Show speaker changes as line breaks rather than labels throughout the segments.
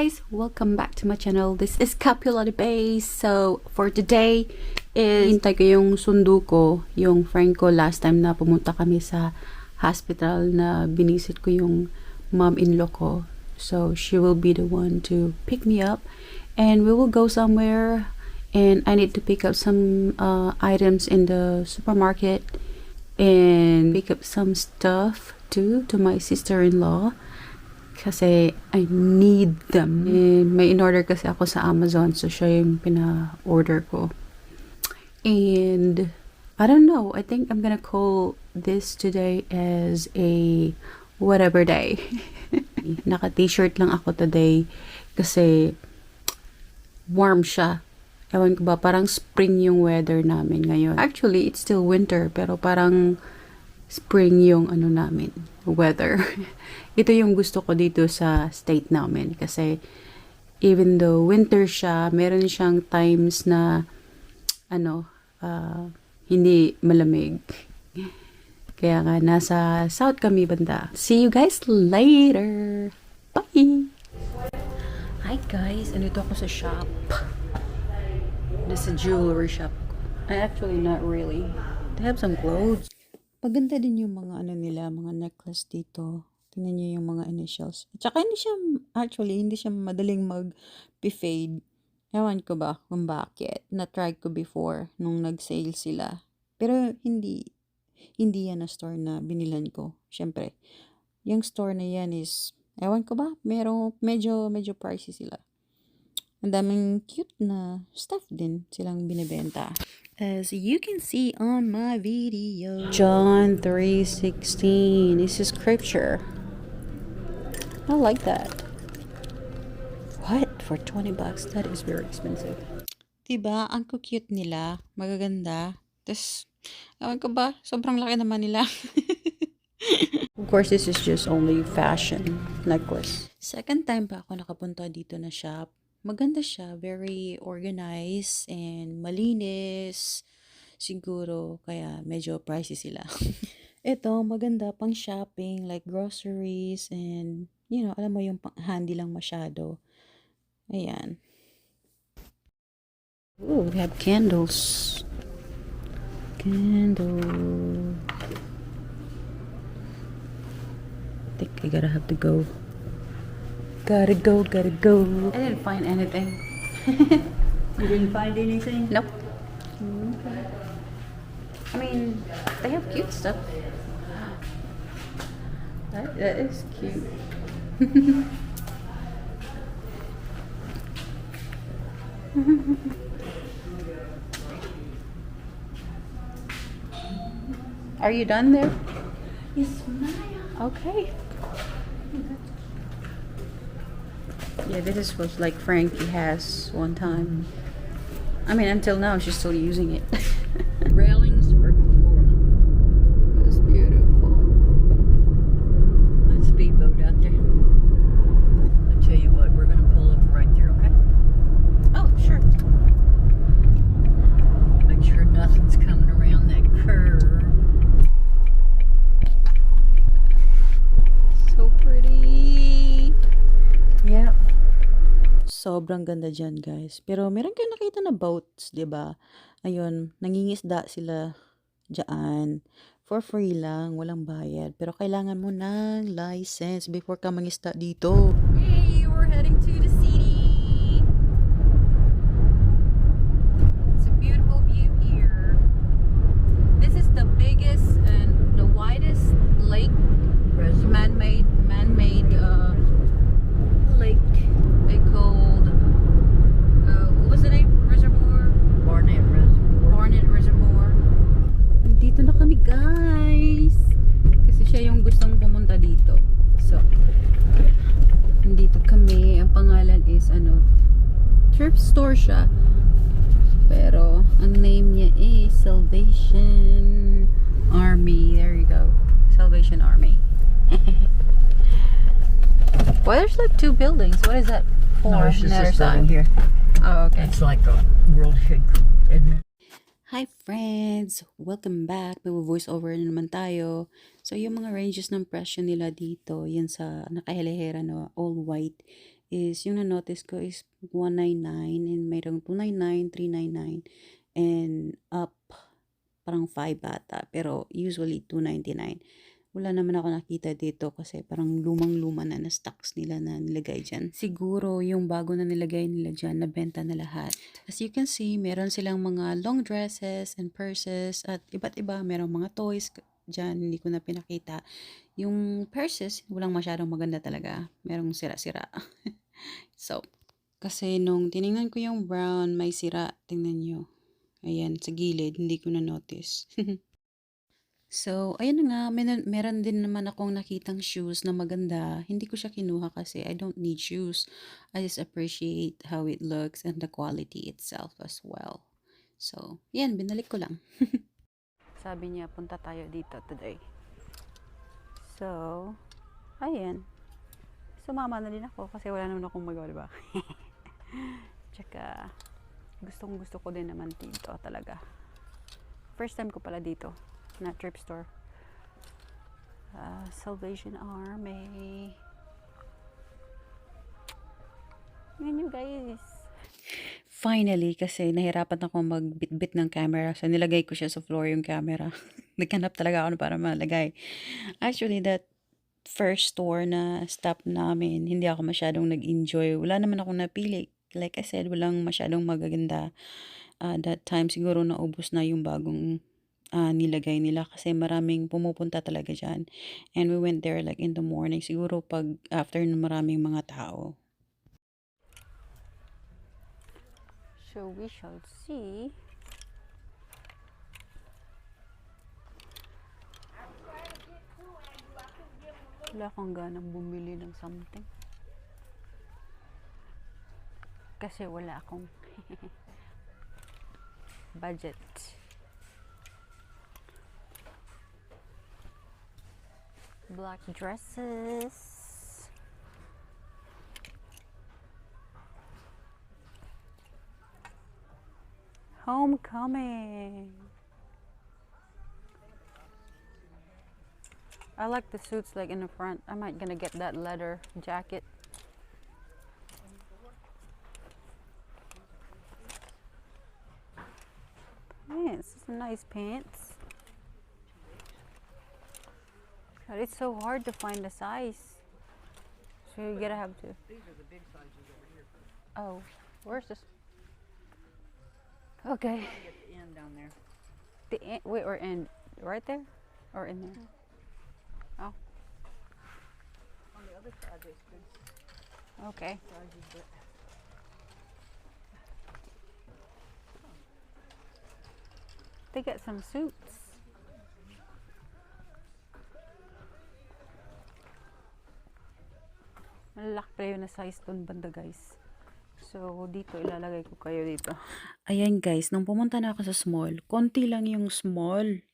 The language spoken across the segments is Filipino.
guys, welcome back to my channel. This is Capula Base. So for today is hintay ko yung sundo ko, yung friend ko last time na pumunta kami sa hospital na binisit ko yung mom-in-law ko. So she will be the one to pick me up and we will go somewhere, and I need to pick up some items in the supermarket and pick up some stuff too to my sister-in-law. Kasi I need them. And may in-order kasi ako sa Amazon. So, siya yung pina-order ko. And, I don't know. I think I'm gonna call this today as a whatever day. Naka-t-shirt lang ako today. Kasi, warm siya. Ewan ko ba, parang spring yung weather namin ngayon. Actually, it's still winter. Pero parang spring yung ano namin, weather. Ito yung gusto ko dito sa state namin kasi even though winter siya, meron siyang times na hindi malamig. Kaya nga nasa south kami banda. See you guys later. Bye. Hi guys, andito ako sa shop. This is a jewelry shop. Actually not really. They have some clothes. Maganda din yung mga nila, mga necklace dito. Tingnan niyo yung mga initials. At saka hindi siya madaling mag-fade. Ewan ko ba kung bakit. Na-try ko before nung nag-sale sila. Pero hindi yan na store na binilan ko. Syempre, yung store na yan is, ewan ko ba, medyo pricey sila. Ang daming cute na stuff din silang binibenta. As you can see on my video, John 3:16 is a scripture. I like that. What? For $20? That is very expensive. Diba? Ang cute nila. Magaganda. Tapos, ewan ko ba? Sobrang laki naman nila. Of course, this is just only fashion necklace. Second time pa ako nakapunta dito na shop. Maganda siya, very organized and malinis. Siguro, kaya medyo pricey sila. Ito, maganda pang shopping, like groceries and, alam mo yung handy lang masyado. Ayan. Ooh, we have candles. Candle. I think I gotta have to go. Gotta go. I didn't find anything.
You didn't find anything?
Nope.
Okay.
I mean, they have cute stuff. That is cute. Are you done there?
Yes, Maya.
Okay. Yeah, this was like Frankie has one time. I mean, until now, she's still using it.
Railings or floral?
It's beautiful.
That speedboat out there. I'll tell you what, we're gonna pull over right there, okay?
Oh, sure.
Make sure nothing's coming around that curve.
So pretty. Yeah. Sobrang ganda dyan, guys. Pero meron kayo nakita na boats, 'di ba? Ayun, nangingisda sila dyan. For free lang, walang bayad. Pero kailangan mo ng license before ka mangisda dito. Hey, we're heading to the city. It's a beautiful view here. This is the biggest and the widest lake, man-made lake. They called what was the name? Reservoir?
Barnett Reservoir.
Barnett Reservoir. Dito na kami, guys. Kasi siya yung gustong pumunta dito. So, nandito kami. Ang pangalan is thrift store siya. Pero ang name niya is Salvation Army. There you go. Salvation Army. Well, there's like two buildings. What is that for?
No, it's just
Another
this building
side.
here.
Oh, okay.
It's like a world headquarters.
Hi friends! Welcome back. May voice over na naman tayo. So, yung mga ranges ng presyo nila dito, yan sa nakahilahera na all white. is yung na-notice ko is 199 and mayroong 299, 399 and up parang 5 ata pero usually 299. Wala naman ako nakita dito kasi parang lumang-luma na na stocks nila na nilagay dyan. Siguro yung bago na nilagay nila dyan, nabenta na lahat. As you can see, meron silang mga long dresses and purses at iba't iba. Merong mga toys dyan, hindi ko na pinakita. Yung purses, walang masyadong maganda talaga. Merong sira-sira. So, kasi nung tiningnan ko yung brown, may sira. Tingnan nyo. Ayan, sa gilid, hindi ko na notice. So, ayun na nga, meron din naman akong nakitang shoes na maganda. Hindi ko siya kinuha kasi I don't need shoes. I just appreciate how it looks and the quality itself as well. So, yan, binalik ko lang. Sabi niya, punta tayo dito today. So, ayan. Sumama na din ako kasi wala naman akong magawa, diba? Tsaka, gusto ko din naman dito talaga. First time ko pala dito na thrift store. Salvation Army. Yan you guys. Finally, kasi nahirapan ako magbitbit ng camera. So, nilagay ko siya sa floor yung camera. Naghanap talaga ako para malagay. Actually, that first store na stop namin, hindi ako masyadong nag-enjoy. Wala naman akong napili. Like I said, walang masyadong magaganda. That time, siguro naubos na yung bagong nilagay nila kasi maraming pumupunta talaga dyan. And we went there like in the morning. Siguro pag after na maraming mga tao. So we shall see. Wala akong ganang bumili ng something. Kasi wala akong budget. Black dresses. Homecoming. I like the suits like in the front. I might gonna get that leather jacket. Pants, some nice pants. But it's so hard to find the size. So you gotta have to.
These are the big sizes over here.
Oh, where's this? Okay.
At the end down there.
The end, wait, or end right there, or in there? Oh,
On the other side, there's good
okay.
sizes, but
They got some suits. Malaki pa yun na size doon banda guys. So, dito ilalagay ko kayo dito. Ayan guys, nung pumunta na ako sa small, konti lang yung small.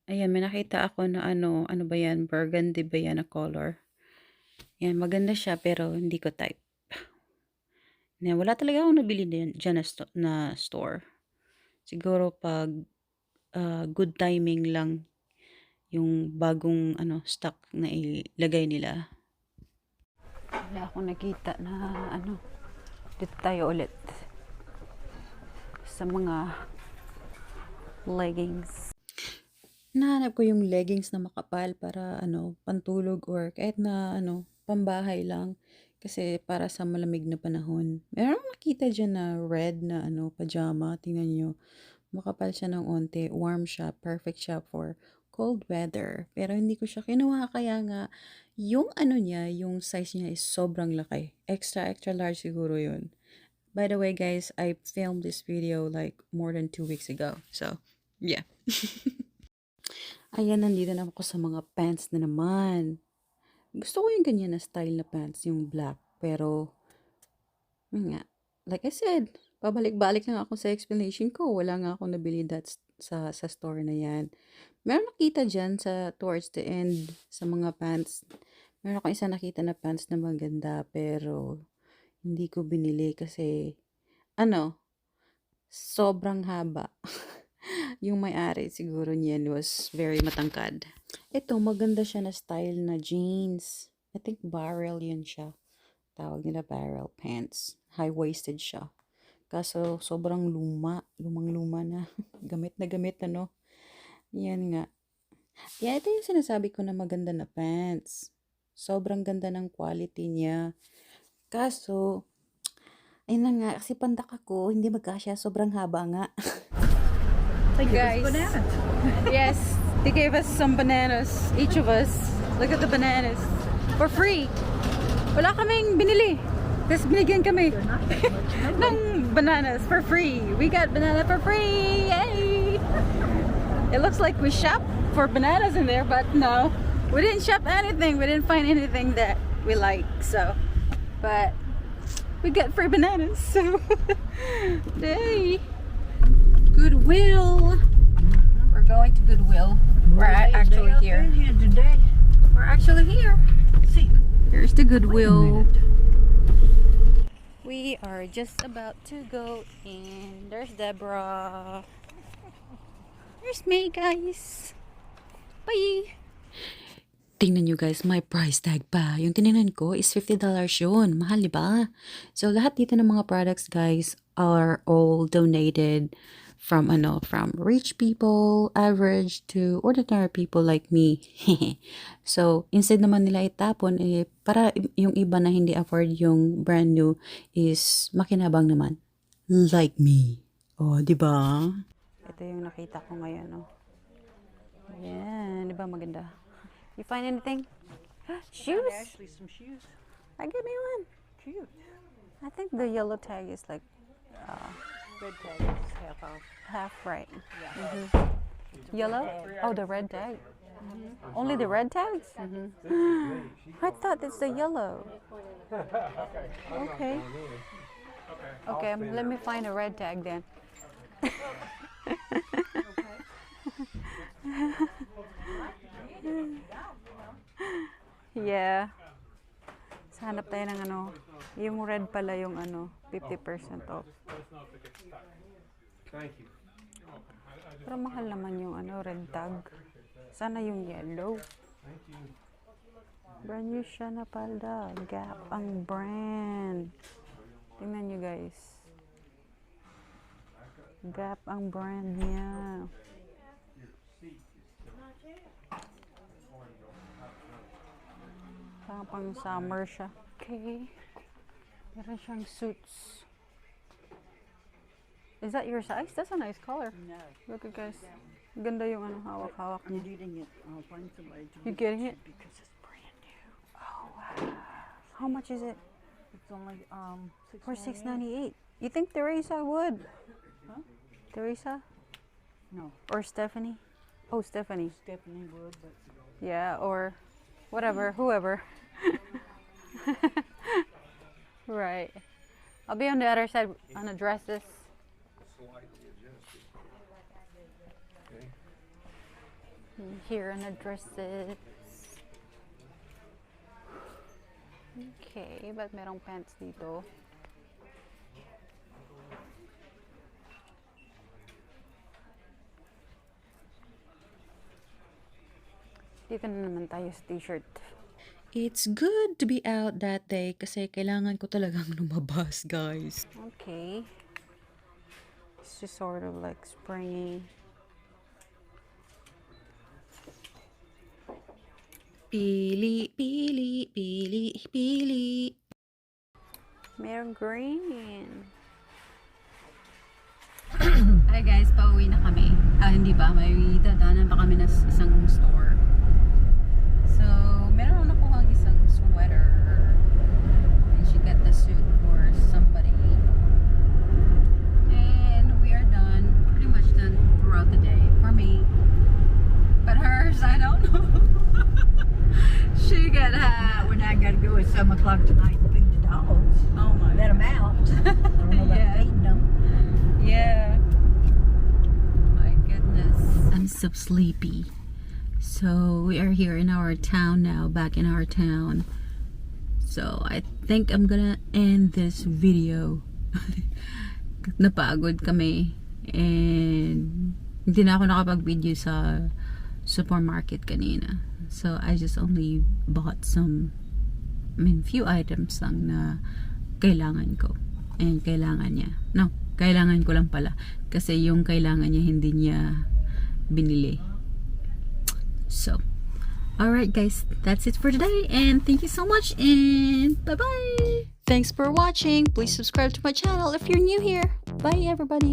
Ayan, may nakita ako na ano ba yan, burgundy ba yan na color. Yan, maganda siya pero hindi ko type. Na, wala talaga akong nabili dyan na store. Siguro pag good timing lang yung bagong stock na ilagay nila. Wala akong nakita na dito tayo ulit sa mga leggings. Nahanap ko yung leggings na makapal para pantulog or kahit na pambahay lang kasi para sa malamig na panahon. Meron akong nakita dyan na red na pajama. Tingnan nyo. Makapal siya ng onte. Warm siya. Perfect siya for cold weather. Pero hindi ko siya kinuha kaya nga yung niya, yung size niya is sobrang laki. Extra large siguro yun. By the way guys, I filmed this video like more than 2 weeks ago. So, yeah. Ayan, nandito na ako sa mga pants na naman. Gusto ko yung ganyan na style na pants, yung black. Pero, yun nga, like I said, pabalik-balik lang ako sa explanation ko. Wala nga akong nabili sa store na yan. Meron nakita dyan towards the end sa mga pants. Meron akong isa nakita na pants na maganda pero hindi ko binili kasi sobrang haba. Yung may-ari siguro niyan was very matangkad. Ito, maganda siya na style na jeans. I think barrel yun siya. tawag nila barrel pants. High-waisted siya. Kaso sobrang lumang-luma na. Gamit na gamit ano. Yan nga. Yan, ito yung sinasabi ko na maganda na pants. Sobrang ganda ng quality niya. Kaso, ayun na nga, kasi pandak ako, hindi magkasya, sobrang haba nga. Hey guys, yes, they gave us some bananas, each of us. Look at the bananas. For free. Wala kaming binili. Tapos binigyan kami ng bananas for free. We got banana for free. Yay! It looks like we shop for bananas in there, but no. We didn't shop anything. We didn't find anything that we like. So, but we got free bananas. So, yay! Goodwill. We're going to Goodwill. We're actually here. We're actually here. See, here's the Goodwill. We are just about to go in. There's Deborah. There's me, guys. Bye. Tingnan nyo guys, may price tag pa. Yung tinignan ko is $50 yun. Mahal, diba? So, lahat dito ng mga products, guys, are all donated from rich people, average to ordinary people like me. So, instead naman nila itapon, para yung iba na hindi afford yung brand new is makinabang naman. Like me. Oh, diba? Ito yung nakita ko ngayon, oh. Yan, diba maganda? You find anything? Shoes?
Actually, some shoes.
Give me one.
Cute.
I think the yellow tag is like
Red tag is half off.
half right.
Yeah.
Yellow? Oh, the red tag. Only the red tags? I thought it's the yellow. Okay. Okay, let me find a red tag then. Yeah. So, hanap tayo ng yung red pala yung 50% off. Pero mahal naman yung red tag. Sana yung yellow. Brand new siya na pala. Gap ang brand. Tingnan nyo guys. Gap ang brand niya. Parang pang summer siya. Okay. Meron siyang suits. Is that your size? That's a nice color.
No.
Look at guys. Ganda yung hawak-hawak
I'm
niya.
getting it. I'll find somebody to
You getting it?
because it's brand new.
Oh wow. How much is it?
It's only
For $6.98. You think Teresa would?
Huh?
Teresa?
No,
Or Stephanie? Oh, Stephanie.
Stephanie would, but
Yeah, or whatever, whoever. Right. I'll be on the other side on the dresses. Here on the dresses. Okay, but merong pants dito. Dito na naman tayo sa t-shirt. It's good to be out that day kasi kailangan ko talagang lumabas, guys. Okay. It's just sort of like springy. Pili, pili, pili, pili. Merong green. Hi guys, pauwi na kami. Hindi ba? May dadaanan pa kami na isang store. So, meron ako nakuha isang sweater. And she got the suit for somebody. And we are done. Pretty much done throughout the day. For me. But hers, I don't know. She got
when I gotta go at 7 o'clock tonight and feed the dogs.
Oh my.
Let them out. I don't know about
Yeah.
feeding them.
Yeah. My goodness. I'm so sleepy. So we are here in our town now, back in our town. So I think I'm gonna end this video. Napagod kami. And hindi na ako nakapag-video sa supermarket kanina. So I just only bought some few items lang na kailangan ko. And kailangan niya. No, kailangan ko lang pala. Kasi yung kailangan niya, hindi niya binili. So, alright guys, that's it for today. And thank you so much. And bye-bye.
Thanks for watching. Please subscribe to my channel if you're new here. Bye everybody.